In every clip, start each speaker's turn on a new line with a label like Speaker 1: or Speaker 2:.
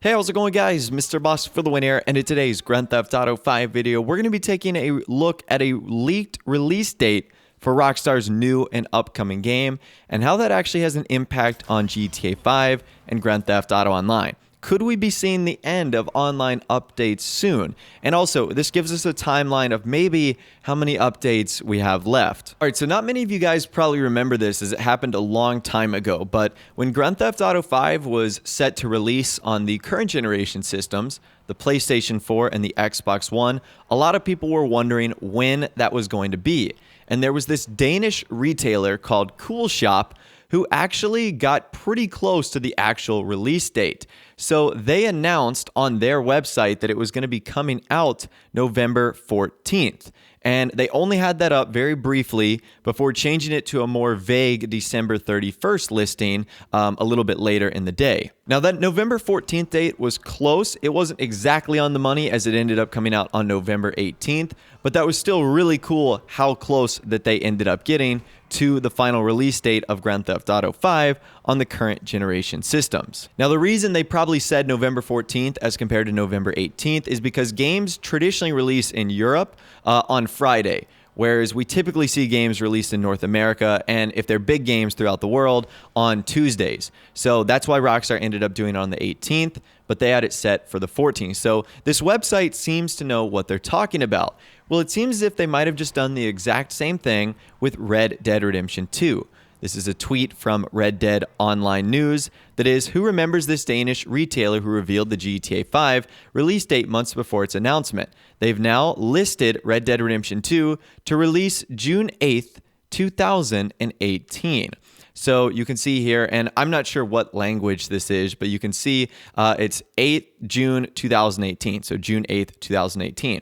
Speaker 1: Hey, how's it going, guys? Mr. Boss for the win here, and in today's Grand Theft Auto 5 video, we're going to be taking a look at a leaked release date for Rockstar's new and upcoming game, and how that actually has an impact on GTA 5 and Grand Theft Auto Online. Could we be seeing the end of online updates soon? And also, this gives us a timeline of maybe how many updates we have left. All right, so not many of you guys probably remember this as it happened a long time ago, but when Grand Theft Auto 5 was set to release on the current generation systems, the PlayStation 4 and the Xbox One, a lot of people were wondering when that was going to be. And there was this Danish retailer called Cool Shop who actually got pretty close to the actual release date. So they announced on their website that it was going to be coming out November 14th. And they only had that up very briefly before changing it to a more vague December 31st listing a little bit later in the day. Now, that November 14th date was close. It wasn't exactly on the money as it ended up coming out on November 18th, but that was still really cool how close that they ended up getting to the final release date of Grand Theft Auto 5 on the current generation systems. Now, the reason they probably said November 14th as compared to November 18th is because games traditionally release in Europe on Friday, whereas we typically see games released in North America, and if they're big games throughout the world, on Tuesdays. So that's why Rockstar ended up doing it on the 18th, but they had it set for the 14th. So this website seems to know what they're talking about. Well, it seems as if they might have just done the exact same thing with Red Dead Redemption 2. This is a tweet from Red Dead Online News that is, who remembers this Danish retailer who revealed the GTA 5 release date months before its announcement? They've now listed Red Dead Redemption 2 to release June 8th, 2018. So you can see here, and I'm not sure what language this is, but you can see it's 8th June 2018, so June 8th, 2018.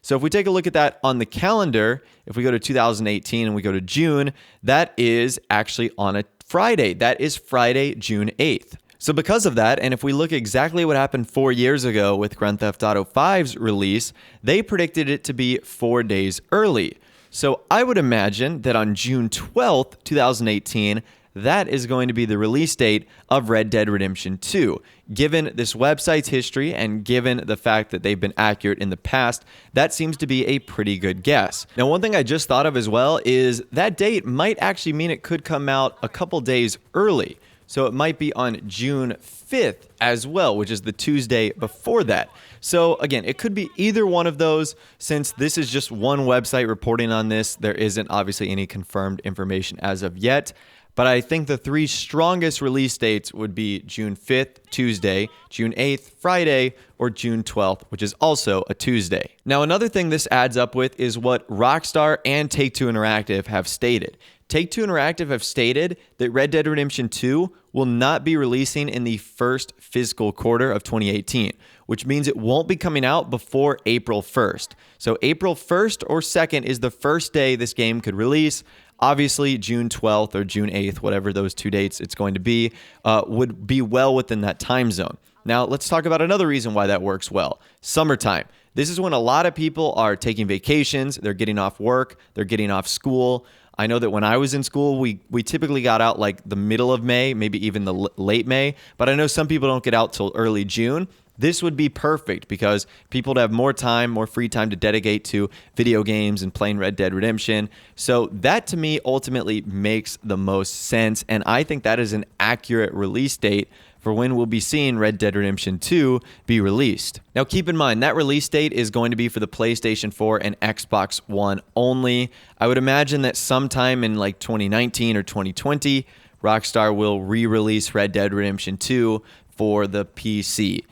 Speaker 1: So if we take a look at that on the calendar, if we go to 2018 and we go to June, that is actually on a Friday. That is Friday, June 8th. So because of that, and if we look at exactly what happened 4 years ago with Grand Theft Auto 5's release, they predicted it to be 4 days early. So I would imagine that on June 12th, 2018, that is going to be the release date of Red Dead Redemption 2. Given this website's history and given the fact that they've been accurate in the past, that seems to be a pretty good guess. Now, one thing I just thought of as well is that date might actually mean it could come out a couple days early. So it might be on June 5th as well, which is the Tuesday before that. So again, it could be either one of those. Since this is just one website reporting on this, there isn't obviously any confirmed information as of yet. But I think the three strongest release dates would be June 5th, Tuesday, June 8th, Friday, or June 12th, which is also a Tuesday. Now, another thing this adds up with is what Rockstar and Take-Two Interactive have stated. Take-Two Interactive have stated that Red Dead Redemption 2 will not be releasing in the first fiscal quarter of 2018, which means it won't be coming out before April 1st. So April 1st or 2nd is the first day this game could release. Obviously, June 12th or June 8th, whatever those two dates it's going to be, would be well within that time zone. Now, let's talk about another reason why that works well. Summertime. This is when a lot of people are taking vacations, they're getting off work, they're getting off school. I know that when I was in school, we typically got out like the middle of May, maybe even the late May, but I know some people don't get out till early June. This would be perfect because people would have more time, more free time to dedicate to video games and playing Red Dead Redemption. So that to me ultimately makes the most sense. And I think that is an accurate release date for when we'll be seeing Red Dead Redemption 2 be released. Now keep in mind, that release date is going to be for the PlayStation 4 and Xbox One only. I would imagine that sometime in like 2019 or 2020, Rockstar will re-release Red Dead Redemption 2 for the PC.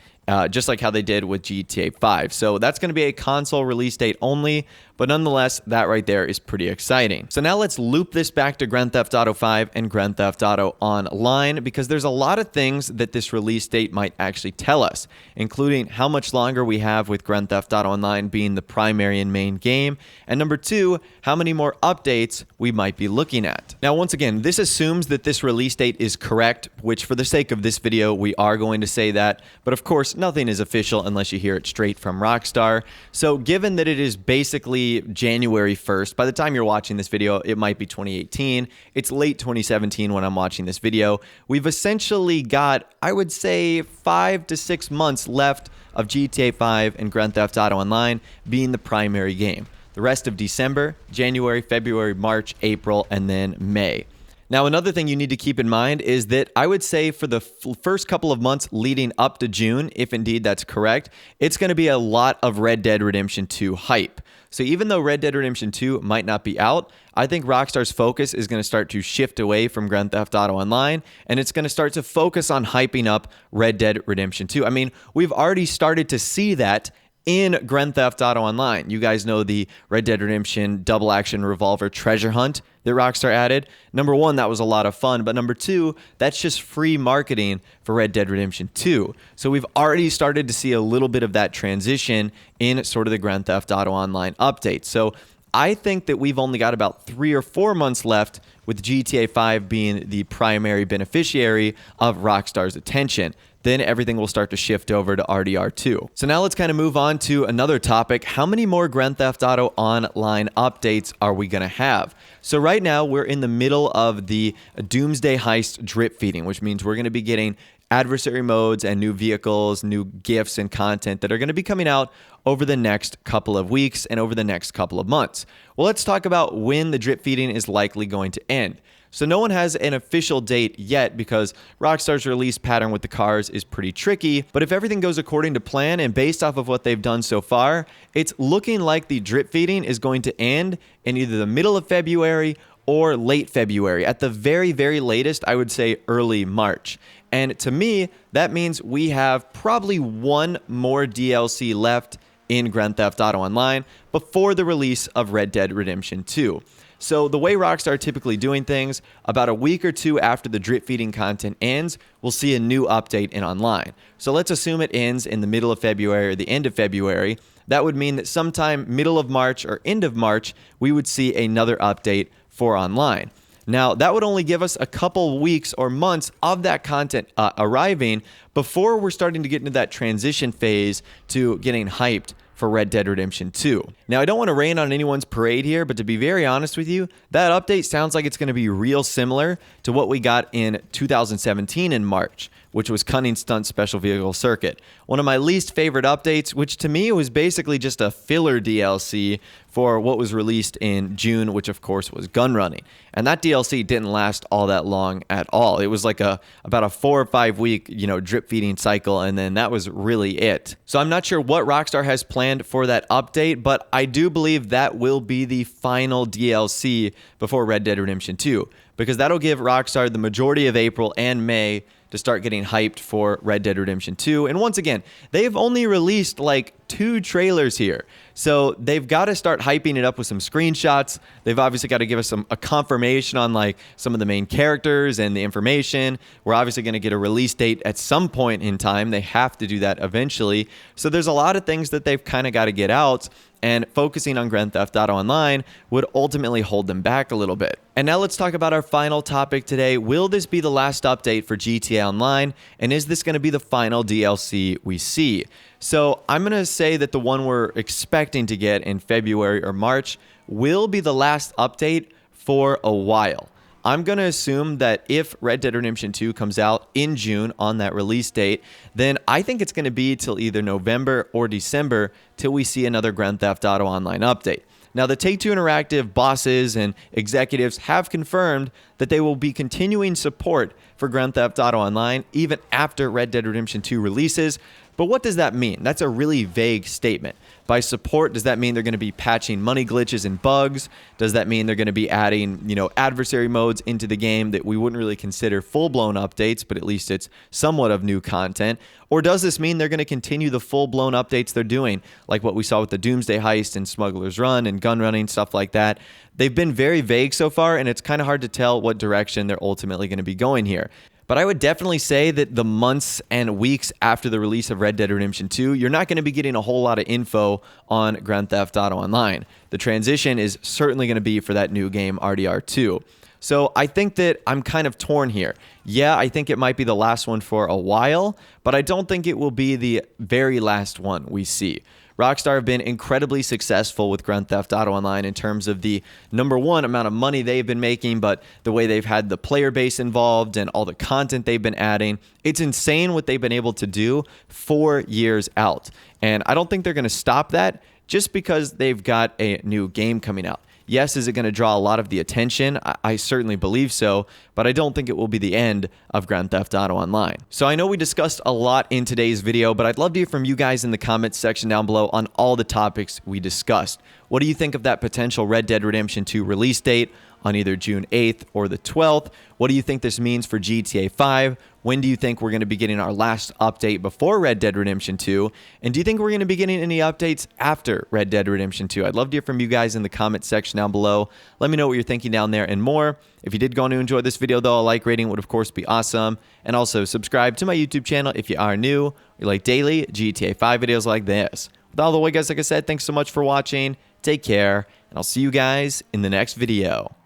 Speaker 1: Just like how they did with GTA 5. So that's going to be a console release date only, but nonetheless, that right there is pretty exciting. So now let's loop this back to Grand Theft Auto 5 and Grand Theft Auto Online, because there's a lot of things that this release date might actually tell us, including how much longer we have with Grand Theft Auto Online being the primary and main game, and number two, how many more updates we might be looking at. Now, once again, this assumes that this release date is correct, which for the sake of this video, we are going to say that, but of course, nothing is official unless you hear it straight from Rockstar. So given that it is basically be January 1st. By the time you're watching this video, it might be 2018. It's late 2017 when I'm watching this video. We've essentially got, I would say, 5 to 6 months left of GTA 5 and Grand Theft Auto Online being the primary game. The rest of December, January, February, March, April, and then May. Now, another thing you need to keep in mind is that I would say for the first couple of months leading up to June, if indeed that's correct, it's going to be a lot of Red Dead Redemption 2 hype. So even though Red Dead Redemption 2 might not be out, I think Rockstar's focus is going to start to shift away from Grand Theft Auto Online, and it's going to start to focus on hyping up Red Dead Redemption 2. I mean, we've already started to see that in Grand Theft Auto Online. You guys know the Red Dead Redemption double action revolver treasure hunt that Rockstar added. Number one, that was a lot of fun, but number two, that's just free marketing for Red Dead Redemption 2. So we've already started to see a little bit of that transition in sort of the Grand Theft Auto Online update. So I think that we've only got about 3 or 4 months left with GTA 5 being the primary beneficiary of Rockstar's attention. Then everything will start to shift over to RDR2. So now let's kind of move on to another topic. How many more Grand Theft Auto Online updates are we going to have? So right now we're in the middle of the Doomsday Heist drip feeding, which means we're going to be getting adversary modes and new vehicles, new gifts and content that are going to be coming out over the next couple of weeks and over the next couple of months. Well, let's talk about when the drip feeding is likely going to end. So no one has an official date yet because Rockstar's release pattern with the cars is pretty tricky, but if everything goes according to plan and based off of what they've done so far, it's looking like the drip feeding is going to end in either the middle of February or late February. At the very, very latest, I would say early March. And to me, that means we have probably one more DLC left in Grand Theft Auto Online before the release of Red Dead Redemption 2. So the way Rockstar typically doing things, about a week or two after the drip feeding content ends, we'll see a new update in online. So let's assume it ends in the middle of February or the end of February. That would mean that sometime middle of March or end of March, we would see another update for online. Now, that would only give us a couple weeks or months of that content arriving before we're starting to get into that transition phase to getting hyped for Red Dead Redemption 2. Now, I don't want to rain on anyone's parade here, but to be very honest with you, that update sounds like it's going to be real similar to what we got in 2017 in March, which was Cunning Stunt Special Vehicle Circuit. One of my least favorite updates, which to me was basically just a filler DLC for what was released in June, which of course was gun running. And that DLC didn't last all that long at all. It was like about a 4 or 5 week, drip feeding cycle, and then that was really it. So I'm not sure what Rockstar has planned for that update, but I do believe that will be the final DLC before Red Dead Redemption 2, because that'll give Rockstar the majority of April and May to start getting hyped for Red Dead Redemption 2. And once again, they've only released like 2 trailers here. So they've got to start hyping it up with some screenshots. They've obviously got to give us a confirmation on like some of the main characters and the information. We're obviously going to get a release date at some point in time. They have to do that eventually. So there's a lot of things that they've kind of got to get out, and focusing on Grand Theft Auto Online would ultimately hold them back a little bit. And now let's talk about our final topic today. Will this be the last update for GTA Online? And is this going to be the final DLC we see? So I'm going to say that the one we're expecting to get in February or March will be the last update for a while. I'm going to assume that if Red Dead Redemption 2 comes out in June on that release date, then I think it's going to be till either November or December till we see another Grand Theft Auto Online update. Now, the Take-Two Interactive bosses and executives have confirmed that they will be continuing support for Grand Theft Auto Online even after Red Dead Redemption 2 releases. But what does that mean? That's a really vague statement. By support, does that mean they're going to be patching money glitches and bugs? Does that mean they're going to be adding, adversary modes into the game that we wouldn't really consider full-blown updates, but at least it's somewhat of new content? Or does this mean they're going to continue the full-blown updates they're doing, like what we saw with the Doomsday Heist and Smuggler's Run and gun running, stuff like that? They've been very vague so far, and it's kind of hard to tell what direction they're ultimately going to be going here. But I would definitely say that the months and weeks after the release of Red Dead Redemption 2, you're not going to be getting a whole lot of info on Grand Theft Auto Online. The transition is certainly going to be for that new game, RDR2. So I think that I'm kind of torn here. Yeah, I think it might be the last one for a while, but I don't think it will be the very last one we see. Rockstar have been incredibly successful with Grand Theft Auto Online in terms of the #1 amount of money they've been making, but the way they've had the player base involved and all the content they've been adding. It's insane what they've been able to do 4 years out. And I don't think they're going to stop that just because they've got a new game coming out. Yes, is it going to draw a lot of the attention? I certainly believe so, but I don't think it will be the end of Grand Theft Auto Online. So I know we discussed a lot in today's video, but I'd love to hear from you guys in the comments section down below on all the topics we discussed. What do you think of that potential Red Dead Redemption 2 release date on either June 8th or the 12th? What do you think this means for GTA 5? When do you think we're going to be getting our last update before Red Dead Redemption 2? And do you think we're going to be getting any updates after Red Dead Redemption 2? I'd love to hear from you guys in the comment section down below. Let me know what you're thinking down there and more. If you did go on to enjoy this video, though, a like rating would, of course, be awesome. And also subscribe to my YouTube channel if you are new. Or you like daily GTA 5 videos like this. With all the way, guys, like I said, thanks so much for watching. Take care, and I'll see you guys in the next video.